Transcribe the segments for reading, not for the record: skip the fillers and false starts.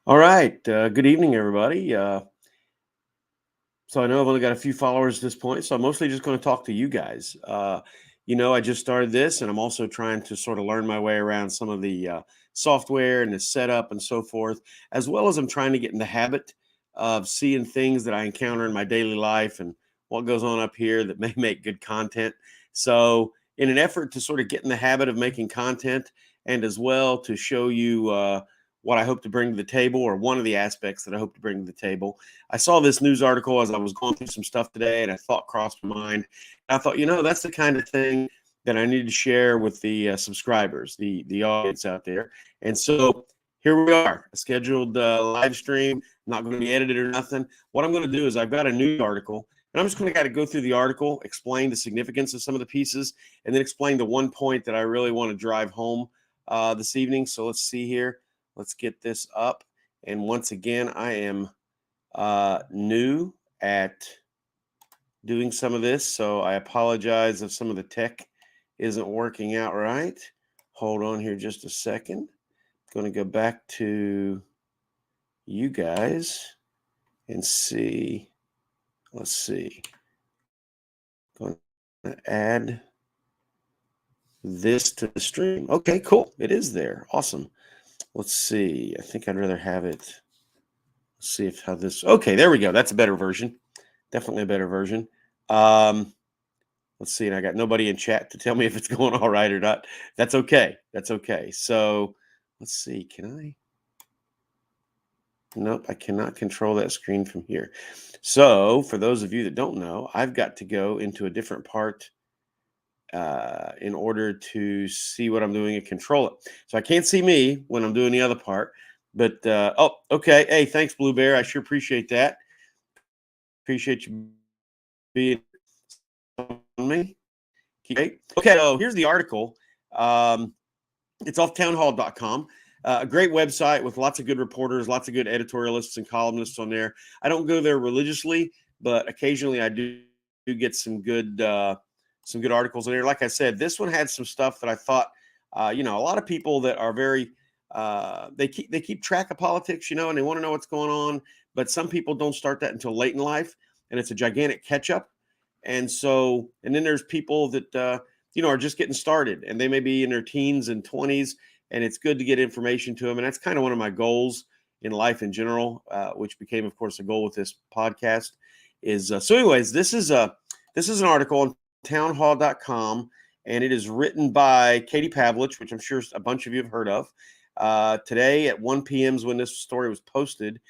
All right. Good evening, everybody. So I know I've only got a few followers at this point, so I'm mostly just going to talk to you guys. I just started this, and I'm also trying to sort of learn my way around some of the software and the setup and so forth, as well as I'm trying to get in the habit of seeing things that I encounter in my daily life and what goes on up here that may make good content. So, in an effort to sort of get in the habit of making content, and as well to show you what I hope to bring to the table, or one of the aspects that I hope to bring to the table. I saw this news article as I was going through some stuff today, and a thought crossed my mind. I thought, that's the kind of thing that I need to share with the subscribers, the audience out there. And so here we are, a scheduled live stream, not going to be edited or nothing. What I'm going to do is I've got a news article, and I'm just going to kind of go through the article, explain the significance of some of the pieces, and then explain the one point that I really want to drive home this evening. So let's see here. Let's get this up. And once again, I am new at doing some of this, so I apologize if some of the tech isn't working out right. Hold on here just a second. I'm going to go back to you guys and see. Let's see. Going to add this to the stream. Okay, cool. It is there. Awesome. Let's see. I think I'd rather have it. Let's see if how this. Okay, there we go. That's a better version. Definitely a better version. Let's see. And I got nobody in chat to tell me if it's going all right or not. That's okay. That's okay. So let's see. Can I? Nope, I cannot control that screen from here. So for those of you that don't know, I've got to go into a different part in order to see what I'm doing and control it. So I can't see me when I'm doing the other part. But okay. Hey, thanks, Blue Bear. I sure appreciate that. Appreciate you being on me. Okay. So here's the article. It's off townhall.com. A great website with lots of good reporters, lots of good editorialists and columnists on there. I don't go there religiously, but occasionally I do get some good articles in there. Like I said, this one had some stuff that I thought, a lot of people that are very they keep track of politics, and they want to know what's going on. But some people don't start that until late in life, and it's a gigantic catch up. And then there's people that are just getting started, and they may be in their teens and 20s, and it's good to get information to them. And that's kind of one of my goals in life in general, which became, of course, a goal with this podcast. So anyways, this is an article on townhall.com, and it is written by Katie Pavlich, which I'm sure a bunch of you have heard of. Today at 1 p.m. is when this story was posted.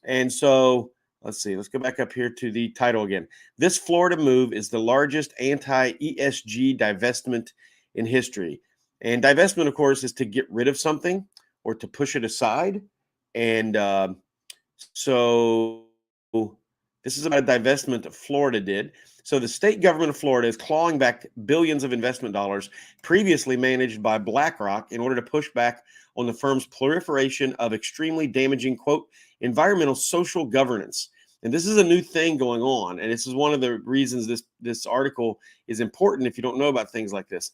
And so let's see. Let's go back up here to the title again. This Florida move is the largest anti-ESG divestment in history. And divestment, of course, is to get rid of something or to push it aside. And so this is about a divestment that Florida did. So the state government of Florida is clawing back billions of investment dollars previously managed by BlackRock in order to push back on the firm's proliferation of extremely damaging, quote, environmental social governance. And this is a new thing going on. And this is one of the reasons this article is important if you don't know about things like this.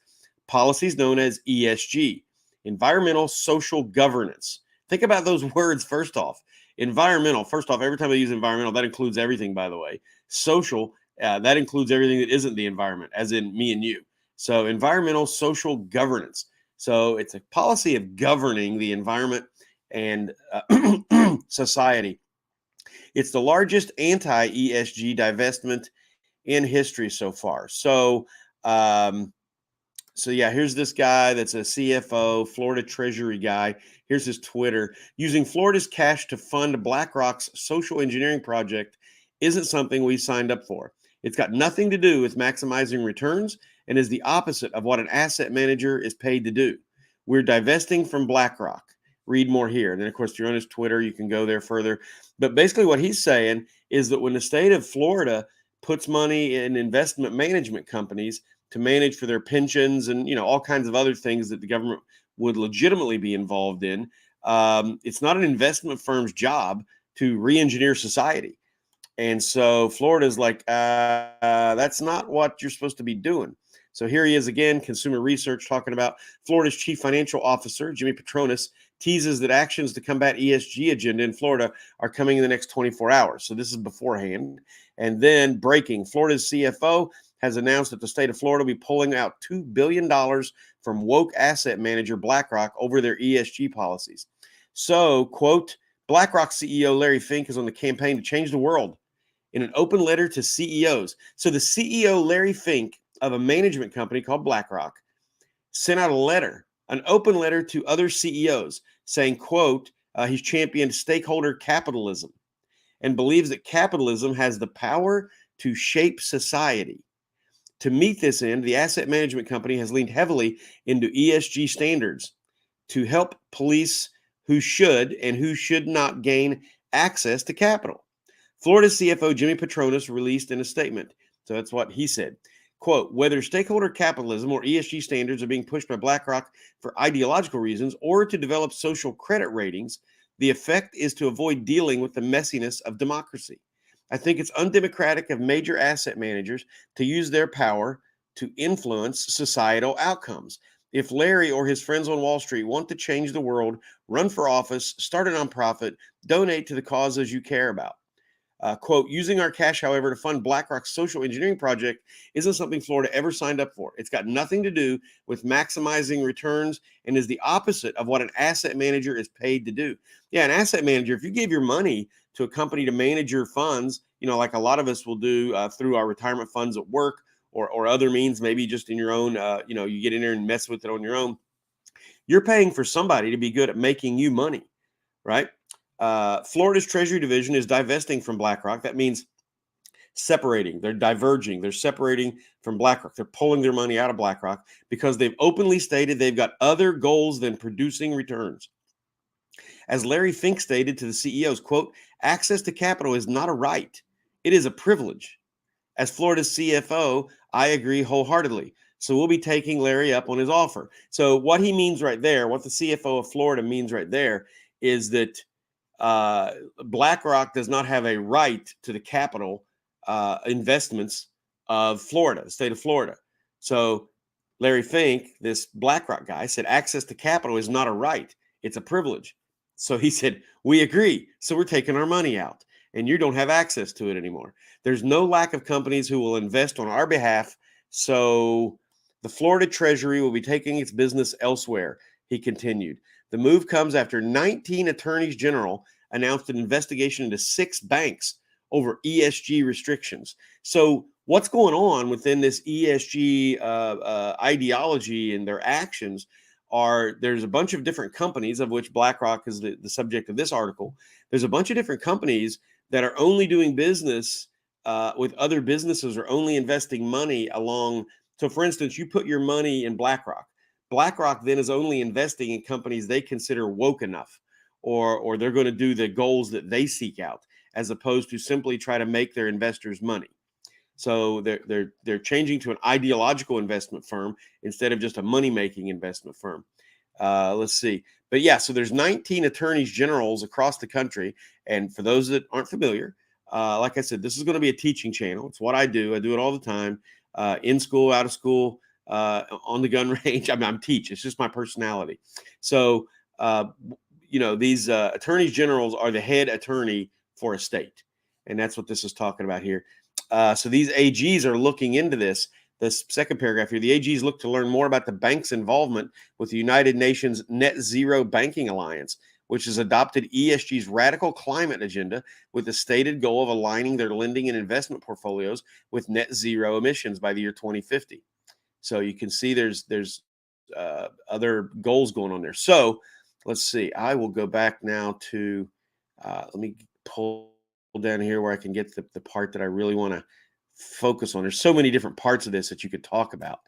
Policies known as ESG, environmental social governance. Think about those words first off. Environmental, first off, every time I use environmental, that includes everything, by the way. Social, that includes everything that isn't the environment, as in me and you. So environmental social governance. So it's a policy of governing the environment and society. It's the largest anti-ESG divestment in history so far. So yeah, here's this guy that's a CFO, Florida Treasury guy. Here's his Twitter. Using Florida's cash to fund BlackRock's social engineering project isn't something we signed up for. It's got nothing to do with maximizing returns and is the opposite of what an asset manager is paid to do. We're divesting from BlackRock. Read more here. And then, of course, if you're on his Twitter, you can go there further. But basically what he's saying is that when the state of Florida puts money in investment management companies to manage for their pensions and, all kinds of other things that the government would legitimately be involved in, it's not an investment firm's job to re-engineer society. And so Florida's like, that's not what you're supposed to be doing. So here he is again, Consumer Research, talking about Florida's chief financial officer, Jimmy Patronis, teases that actions to combat ESG agenda in Florida are coming in the next 24 hours. So this is beforehand. And then breaking, Florida's CFO has announced that the state of Florida will be pulling out $2 billion from woke asset manager BlackRock over their ESG policies. So, quote, BlackRock CEO Larry Fink is on the campaign to change the world in an open letter to CEOs. So the CEO, Larry Fink, of a management company called BlackRock, sent out a letter, an open letter to other CEOs saying, quote, he's championed stakeholder capitalism and believes that capitalism has the power to shape society. To meet this end, the asset management company has leaned heavily into ESG standards to help police who should and who should not gain access to capital. Florida CFO Jimmy Patronis released in a statement. So that's what he said. Quote, whether stakeholder capitalism or ESG standards are being pushed by BlackRock for ideological reasons or to develop social credit ratings, the effect is to avoid dealing with the messiness of democracy. I think it's undemocratic of major asset managers to use their power to influence societal outcomes. If Larry or his friends on Wall Street want to change the world, run for office, start a nonprofit, donate to the causes you care about. Quote, using our cash, however, to fund BlackRock's social engineering project isn't something Florida ever signed up for. It's got nothing to do with maximizing returns and is the opposite of what an asset manager is paid to do. Yeah, an asset manager, if you gave your money to a company to manage your funds, like a lot of us will do through our retirement funds at work or other means, maybe just in your own, you get in there and mess with it on your own. You're paying for somebody to be good at making you money, right? Florida's Treasury Division is divesting from BlackRock. That means separating. They're diverging. They're separating from BlackRock. They're pulling their money out of BlackRock because they've openly stated they've got other goals than producing returns. As Larry Fink stated to the CEOs, quote, access to capital is not a right. It is a privilege. As Florida's CFO, I agree wholeheartedly. So we'll be taking Larry up on his offer. So what he means right there, what the CFO of Florida means right there is that BlackRock does not have a right to the capital investments of Florida, the state of Florida. So Larry Fink, this BlackRock guy, said access to capital is not a right. It's a privilege. So he said, we agree. So we're taking our money out and you don't have access to it anymore. There's no lack of companies who will invest on our behalf. So the Florida Treasury will be taking its business elsewhere, he continued. The move comes after 19 attorneys general announced an investigation into 6 banks over ESG restrictions. So what's going on within this ESG ideology and their actions there's a bunch of different companies, of which BlackRock is the subject of this article. There's a bunch of different companies that are only doing business with other businesses or only investing money along. So for instance, you put your money in BlackRock. BlackRock then is only investing in companies they consider woke enough, or they're going to do the goals that they seek out, as opposed to simply try to make their investors money. So they're changing to an ideological investment firm instead of just a money-making investment firm. Let's see. But yeah, so there's 19 attorneys generals across the country. And for those that aren't familiar, like I said, this is going to be a teaching channel. It's what I do. I do it all the time, in school, out of school, on the gun range. I'm teach. It's just my personality. So, these attorneys generals are the head attorney for a state. And that's what this is talking about here. So these AGs are looking into this. This second paragraph here, the AGs look to learn more about the bank's involvement with the United Nations Net Zero Banking Alliance, which has adopted ESG's radical climate agenda with the stated goal of aligning their lending and investment portfolios with net zero emissions by the year 2050. So you can see there's other goals going on there. So let's see. I will go back now to, let me pull down here where I can get the part that I really want to focus on. There's so many different parts of this that you could talk about.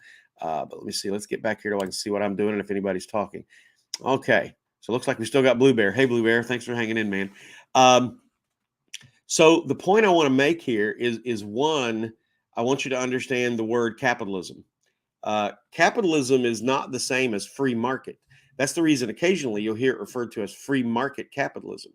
But let me see. Let's get back here so I can see what I'm doing and if anybody's talking. Okay. So it looks like we still got Blue Bear. Hey, Blue Bear. Thanks for hanging in, man. So the point I want to make here is one, I want you to understand the word capitalism. Capitalism is not the same as free market. That's the reason occasionally you'll hear it referred to as free market capitalism.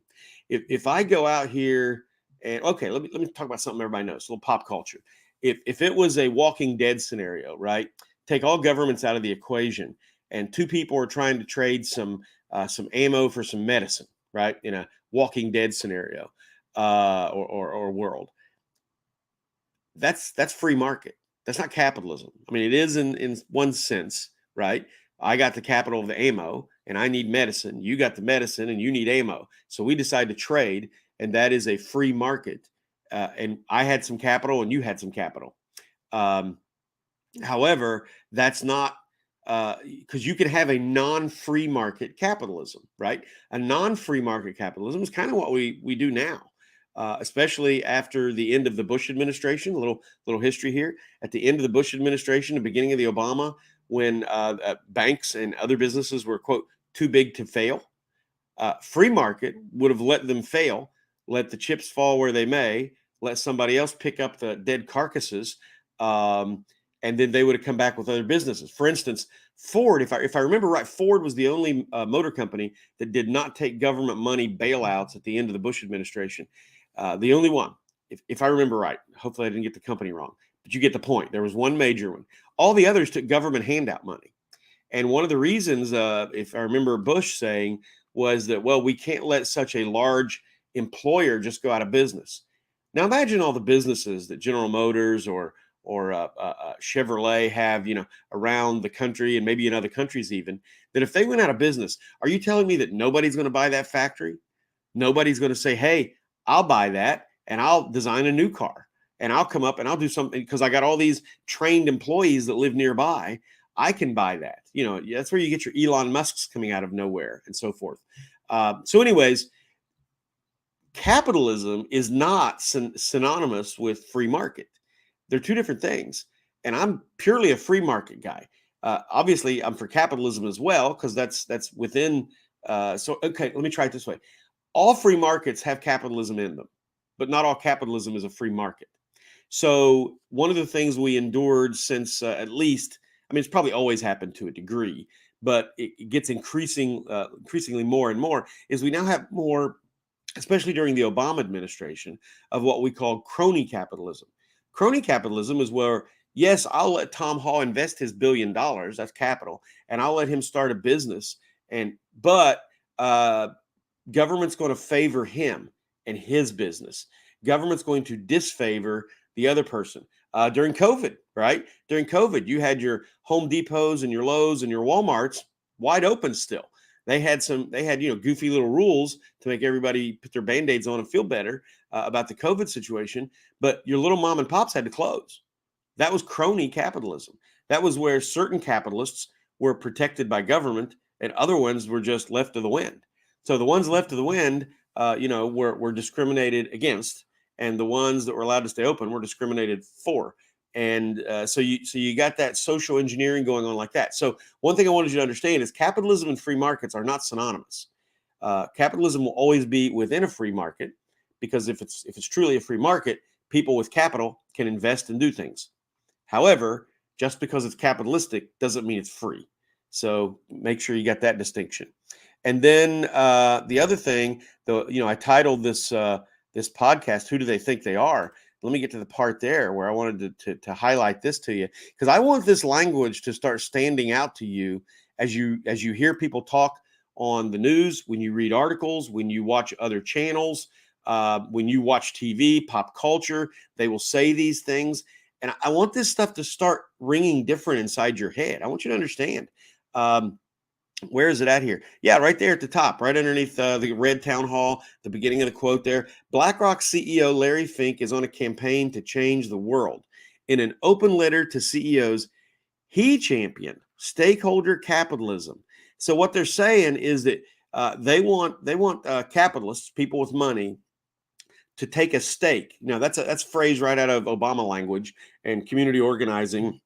If I go out here and, okay, let me talk about something everybody knows, a little pop culture. If it was a Walking Dead scenario, right? Take all governments out of the equation and two people are trying to trade some ammo for some medicine, right? In a Walking Dead scenario or world. That's free market. That's not capitalism. I mean, it is in one sense, right? I got the capital of the ammo and I need medicine. You got the medicine and you need ammo. So we decide to trade, and that is a free market. And I had some capital and you had some capital. Um, However, that's not because you can have a non-free market capitalism, right? A non-free market capitalism is kind of what we do now, especially after the end of the Bush administration. A little history here. At the end of the Bush administration, the beginning of the Obama, when banks and other businesses were quote too big to fail, free market would have let them fail, let the chips fall where they may, let somebody else pick up the dead carcasses, and then they would have come back with other businesses. For instance, Ford, if I remember right, Ford was the only motor company that did not take government money bailouts at the end of the Bush administration. The only one, if I remember right. Hopefully, I didn't get the company wrong, but you get the point. There was one major one. All the others took government handout money. And one of the reasons, if I remember Bush saying, was that, well, we can't let such a large employer just go out of business. Now imagine all the businesses that General Motors or Chevrolet have, around the country and maybe in other countries even, that if they went out of business, are you telling me that nobody's going to buy that factory? Nobody's going to say, hey, I'll buy that and I'll design a new car and I'll come up and I'll do something because I got all these trained employees that live nearby. I can buy that. That's where you get your Elon Musks coming out of nowhere and so forth. So anyways, capitalism is not synonymous with free market. They're two different things. And I'm purely a free market guy. Obviously, I'm for capitalism as well, because that's within. Okay, let me try it this way. All free markets have capitalism in them, but not all capitalism is a free market. So one of the things we endured since at least, I mean, it's probably always happened to a degree, but it gets increasingly more and more, is we now have more, especially during the Obama administration, of what we call crony capitalism. Crony capitalism is where, yes, I'll let Tom Hall invest his $1 billion, that's capital, and I'll let him start a business, but government's going to favor him and his business. Government's going to disfavor the other person. During COVID, right? During COVID, you had your Home Depots and your Lowe's and your Walmarts wide open still. They had goofy little rules to make everybody put their Band-Aids on and feel better about the COVID situation. But your little mom and pops had to close. That was crony capitalism. That was where certain capitalists were protected by government and other ones were just left to the wind. So the ones left to the wind, were discriminated against, and the ones that were allowed to stay open were discriminated for. And so you got that social engineering going on like that. So one thing I wanted you to understand is capitalism and free markets are not synonymous. Capitalism will always be within a free market, because if it's truly a free market, people with capital can invest and do things. However, just because it's capitalistic doesn't mean it's free. So make sure you got that distinction. And then the other thing, I titled this podcast, "Who Do They Think They Are?" Let me get to the part there where I wanted to highlight this to you, because I want this language to start standing out to you as you hear people talk on the news, when you read articles, when you watch other channels, when you watch TV, pop culture. They will say these things, and I want this stuff to start ringing different inside your head. I want you to understand. Where is it at here? Yeah, right there at the top, right underneath the red town hall, the beginning of the quote there. BlackRock CEO Larry Fink is on a campaign to change the world. In an open letter to CEOs, he championed stakeholder capitalism. So what they're saying is that they want capitalists, people with money, to take a stake. Now that's a phrase right out of Obama language and community organizing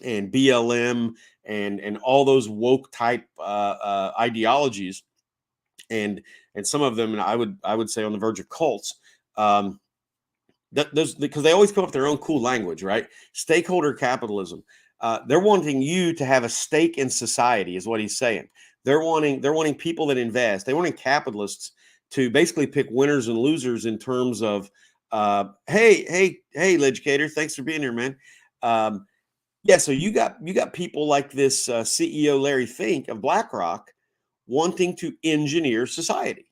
and BLM and all those woke type ideologies, and some of them, I would say, on the verge of cults. Those, because they always come up with their own cool language, right? Stakeholder capitalism. They're wanting you to have a stake in society, is what he's saying. They're wanting people that invest. They're wanting capitalists to basically pick winners and losers in terms of, hey, educator, thanks for being here, man. Yeah, so you got people like this CEO Larry Fink of BlackRock wanting to engineer society.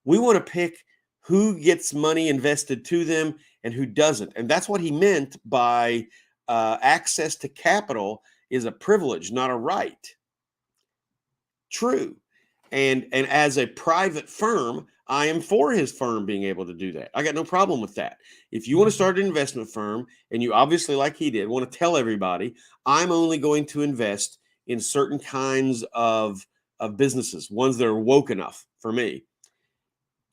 We want to pick who gets money invested to them and who doesn't, and that's what he meant by access to capital is a privilege, not a right. True. And as a private firm, I am for his firm being able to do that. I got no problem with that. If you want to start an investment firm and you obviously like he did want to tell everybody, I'm only going to invest in certain kinds of businesses, ones that are woke enough for me.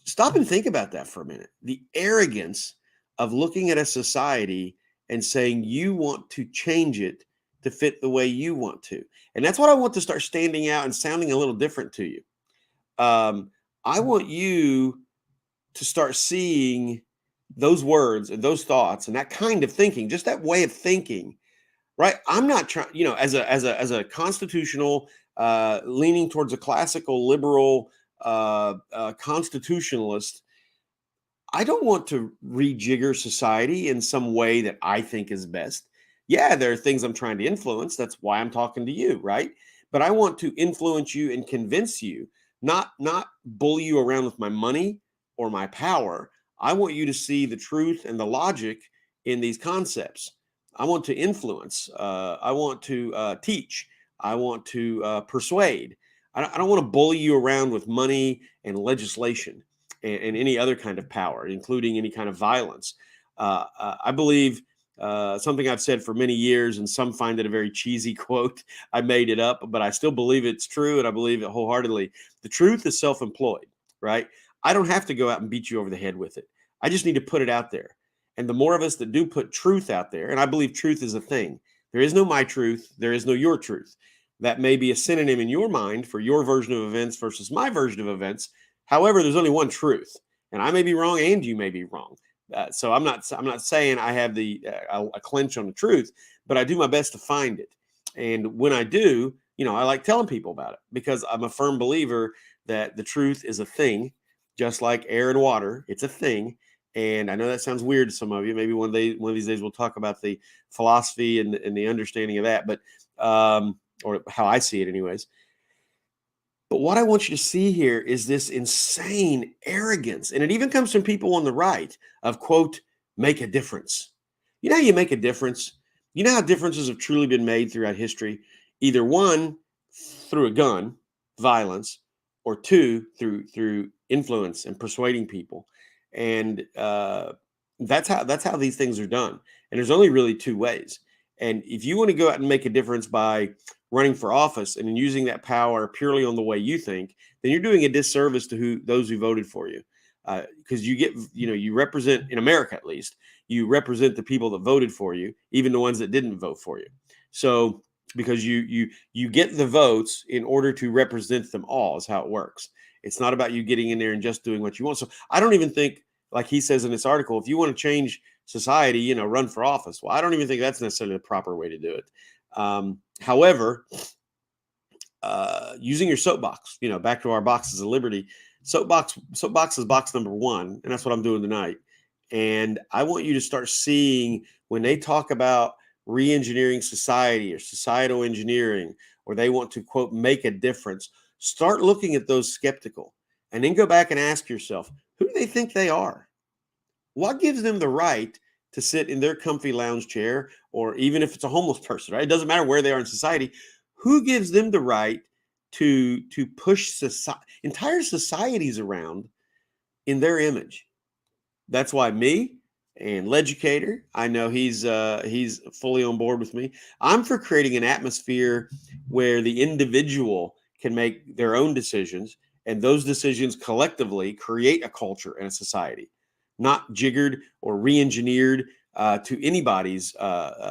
Stop and think about that for a minute. The arrogance of looking at a society and saying you want to change it to fit the way you want to. And that's what I want to start standing out and sounding a little different to you. Um, I want you to start seeing those words and those thoughts and that kind of thinking, just that way of thinking, right? I'm not trying, as a constitutional, leaning towards a classical liberal constitutionalist. I don't want to rejigger society in some way that I think is best. Yeah, there are things I'm trying to influence. That's why I'm talking to you, right? But I want to influence you and convince you, not bully you around with my money or my power. I want you to see the truth and the logic in these concepts. I want to influence. I want to teach. I want to persuade. I don't want to bully you around with money and legislation and any other kind of power, including any kind of violence. I believe something I've said for many years, and some find it a very cheesy quote. I made it up, but I still believe it's true, and I believe it wholeheartedly. The truth is self-employed, right? I don't have to go out and beat you over the head with it. I just need to put it out there. And the more of us that do put truth out there, and I believe truth is a thing. There is no my truth. There is no your truth. That may be a synonym in your mind for your version of events versus my version of events. However, there's only one truth, and I may be wrong, and you may be wrong. So I'm not saying I have a clinch on the truth, but I do my best to find it. And when I do, I like telling people about it because I'm a firm believer that the truth is a thing, just like air and water. It's a thing. And I know that sounds weird to some of you. Maybe one of these days we'll talk about the philosophy and the understanding of that, but or how I see it, anyways. But what I want you to see here is this insane arrogance. And it even comes from people on the right of, quote, make a difference. You know how you make a difference? You know how differences have truly been made throughout history? Either one, through a gun, violence, or two, through influence and persuading people. And that's how these things are done. And there's only really two ways. And if you want to go out and make a difference by running for office and using that power purely on the way you think, then you're doing a disservice to those who voted for you. Because you represent, in America at least, you represent the people that voted for you, even the ones that didn't vote for you. So because you get the votes in order to represent them all is how it works. It's not about you getting in there and just doing what you want. So I don't even think, like he says in this article, if you want to change society, run for office. Well, I don't even think that's necessarily the proper way to do it. However, using your soapbox, back to our boxes of liberty, soapbox is box number one, and that's what I'm doing tonight. And I want you to start seeing when they talk about re-engineering society or societal engineering, or they want to, quote, make a difference, start looking at those skeptical and then go back and ask yourself, who do they think they are? What gives them the right to sit in their comfy lounge chair, or even if it's a homeless person, right? It doesn't matter where they are in society. Who gives them the right to push entire societies around in their image? That's why me and Leducator, I know he's fully on board with me. I'm for creating an atmosphere where the individual can make their own decisions, and those decisions collectively create a culture and a society, not jiggered or re-engineered to anybody's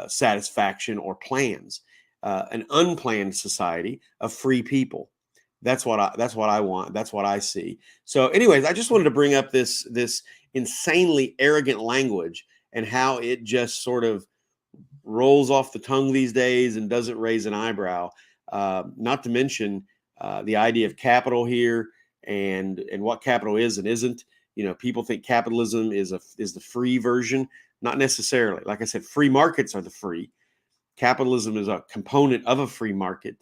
satisfaction or plans. An unplanned society of free people. That's what I want. That's what I see. So, anyways, I just wanted to bring up this insanely arrogant language and how it just sort of rolls off the tongue these days and doesn't raise an eyebrow. Not to mention the idea of capital here and what capital is and isn't. People think capitalism is the free version. Not necessarily. Like I said, free markets are the free. Capitalism is a component of a free market,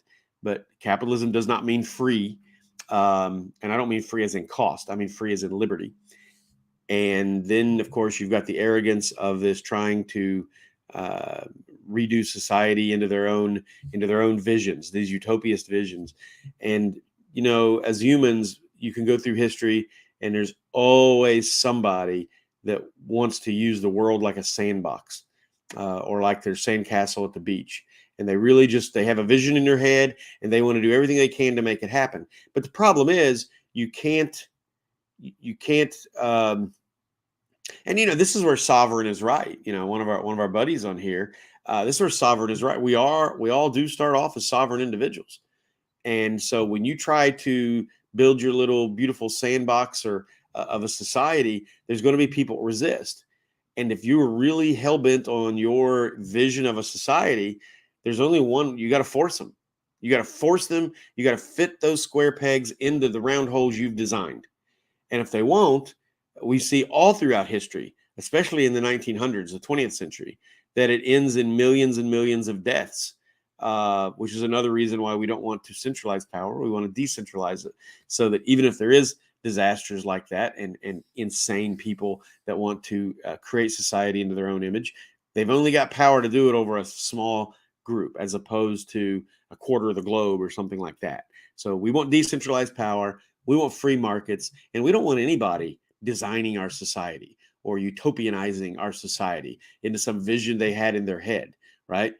but capitalism does not mean free. And I don't mean free as in cost. I mean free as in liberty. And then, of course, you've got the arrogance of this trying to uh, redo society into their own visions, these utopist visions. And as humans, you can go through history, and there's always somebody that wants to use the world like a sandbox, or like their sandcastle at the beach. And they really they have a vision in their head, and they want to do everything they can to make it happen. But the problem is, you can't. And this is where sovereign is right. One of our buddies on here. This is where sovereign is right. We all do start off as sovereign individuals, and so when you try to build your little beautiful sandbox or of a society, there's going to be people resist. And if you were really hell bent on your vision of a society, there's only one. You got to force them. You got to force them. You got to fit those square pegs into the round holes you've designed. And if they won't, we see all throughout history, especially in the 1900s, the 20th century, that it ends in millions and millions of deaths, which is another reason why we don't want to centralize power. We want to decentralize it, so that even if there is disasters like that and insane people that want to create society into their own image, they've only got power to do it over a small group, as opposed to a quarter of the globe or something like that. So we want decentralized power. We want free markets, and we don't want anybody designing our society or utopianizing our society into some vision they had in their head, right?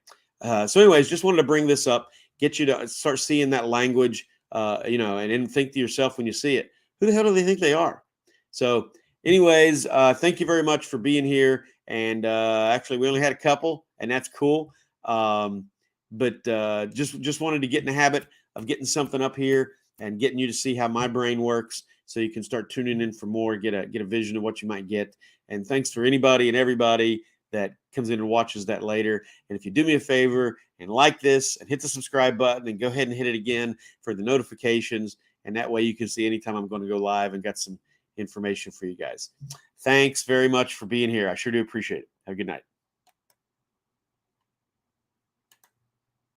So anyways, just wanted to bring this up, get you to start seeing that language, and then think to yourself when you see it, who the hell do they think they are? So anyways, thank you very much for being here. And actually, we only had a couple, and that's cool. But just wanted to get in the habit of getting something up here and getting you to see how my brain works, so you can start tuning in for more, get a vision of what you might get. And thanks for anybody and everybody that comes in and watches that later. And if you do me a favor and like this and hit the subscribe button, and go ahead and hit it again for the notifications, and that way you can see anytime I'm going to go live and got some information for you guys. Thanks very much for being here. I sure do appreciate it. Have a good night.